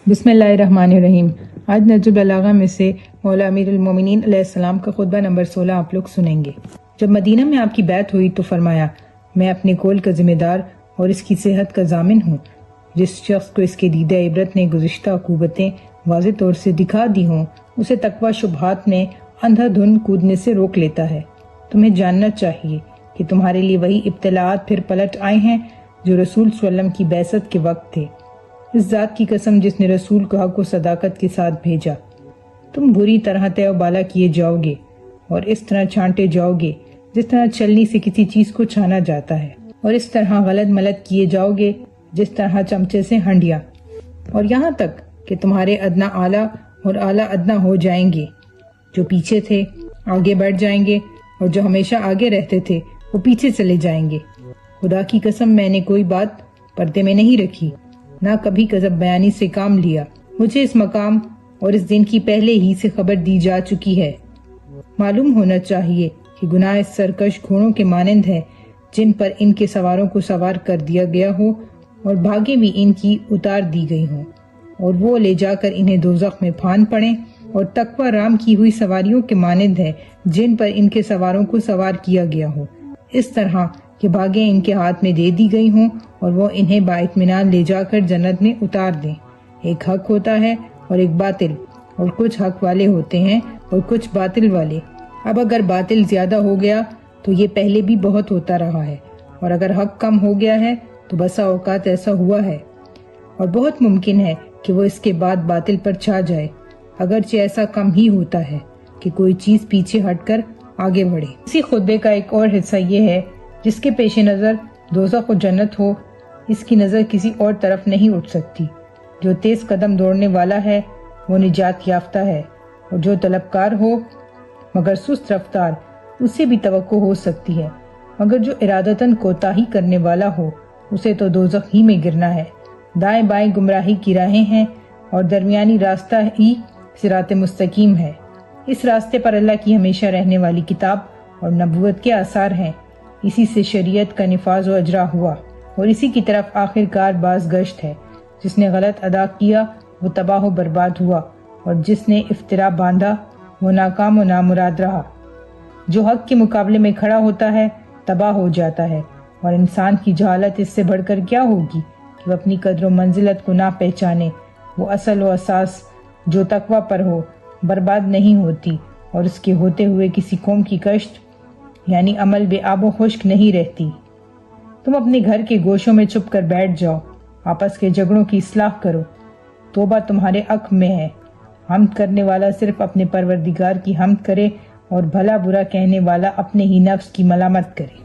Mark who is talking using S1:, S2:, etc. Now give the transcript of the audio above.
S1: بسم اللہ الرحمن الرحیم۔ آج نہج البلاغہ میں سے مولا امیر المومنین علیہ السلام کا خطبہ نمبر 16 آپ لوگ سنیں گے۔ جب مدینہ میں آپ کی بیعت ہوئی تو فرمایا، میں اپنے قول کا ذمہ دار اور اس کی صحت کا ضامن ہوں۔ جس شخص کو اس کے دیدہ عبرت نے گزشتہ عقوبتیں واضح طور سے دکھا دی ہوں، اسے تقویٰ شبہات میں اندھا دھند کودنے سے روک لیتا ہے۔ تمہیں جاننا چاہیے کہ تمہارے لیے وہی ابتلاعات پھر پلٹ آئے ہیں جو رسول صلی اللہ علیہ وسلم کی بعثت کے وقت تھے۔ اس ذات کی قسم جس نے رسول کو حق و صداقت کے ساتھ بھیجا، تم بری طرح تہ و بالا کیے جاؤ گے اور اس طرح چھانٹے جاؤ گے جس طرح چھلنی سے کسی چیز کو چھانا جاتا ہے، اور اس طرح غلط ملت کیے جاؤ گے جس طرح چمچے سے ہنڈیاں، اور یہاں تک کہ تمہارے ادنا اعلیٰ اور اعلیٰ ادنا ہو جائیں گے۔ جو پیچھے تھے آگے بڑھ جائیں گے اور جو ہمیشہ آگے رہتے تھے وہ پیچھے چلے جائیں گے۔ خدا کی قسم میں نے کوئی بات پردے میں نہیں رکھی، نہ کبھی کذب بیانی سے کام لیا۔ مجھے اس مقام اور اس دن کی پہلے ہی سے خبر دی جا چکی ہے۔ معلوم ہونا چاہیے کہ گناہ اس سرکش گھوڑوں کے مانند ہے جن پر ان کے سواروں کو سوار کر دیا گیا ہو اور بھاگیں بھی ان کی اتار دی گئی ہوں، اور وہ لے جا کر انہیں دوزخ میں پھان پڑیں، اور تقویٰ رام کی ہوئی سواریوں کے مانند ہے جن پر ان کے سواروں کو سوار کیا گیا ہو، اس طرح کہ بھاگیں ان کے ہاتھ میں دے دی گئی ہوں اور وہ انہیں بااطمینان لے جا کر جنت میں اتار دیں۔ ایک حق ہوتا ہے اور ایک باطل، اور کچھ حق والے ہوتے ہیں اور کچھ باطل والے۔ اب اگر باطل زیادہ ہو گیا تو یہ پہلے بھی بہت ہوتا رہا ہے، اور اگر حق کم ہو گیا ہے تو بسا اوقات ایسا ہوا ہے، اور بہت ممکن ہے کہ وہ اس کے بعد باطل پر چھا جائے، اگرچہ ایسا کم ہی ہوتا ہے کہ کوئی چیز پیچھے ہٹ کر آگے بڑھے۔ اسی خطبے کا ایک اور حصہ یہ ہے، جس کے پیش نظر دوزخ و جنت ہو، اس کی نظر کسی اور طرف نہیں اٹھ سکتی۔ جو تیز قدم دوڑنے والا ہے وہ نجات یافتہ ہے، اور جو طلبکار ہو مگر سست رفتار، اسے بھی توقع ہو سکتی ہے، مگر جو ارادتاً کوتاہی کرنے والا ہو اسے تو دوزخ ہی میں گرنا ہے۔ دائیں بائیں گمراہی کی راہیں ہیں اور درمیانی راستہ ہی صراط مستقیم ہے۔ اس راستے پر اللہ کی ہمیشہ رہنے والی کتاب اور نبوت کے آثار ہیں۔ اسی سے شریعت کا نفاذ و اجرا ہوا، اور اسی کی طرف آخر کار باز گشت ہے۔ جس نے غلط ادا کیا وہ تباہ و برباد ہوا، اور جس نے افترا باندھا وہ ناکام و نامراد رہا۔ جو حق کے مقابلے میں کھڑا ہوتا ہے تباہ ہو جاتا ہے، اور انسان کی جہالت اس سے بڑھ کر کیا ہوگی کہ وہ اپنی قدر و منزلت کو نہ پہچانے۔ وہ اصل و اساس جو تقویٰ پر ہو برباد نہیں ہوتی، اور اس کے ہوتے ہوئے کسی قوم کی کشت یعنی عمل بے آب و خشک نہیں رہتی۔ تم اپنے گھر کے گوشوں میں چھپ کر بیٹھ جاؤ، آپس کے جھگڑوں کی اصلاح کرو، توبہ تمہارے حق میں ہے۔ حمد کرنے والا صرف اپنے پروردگار کی حمد کرے، اور بھلا برا کہنے والا اپنے ہی نفس کی ملامت کرے۔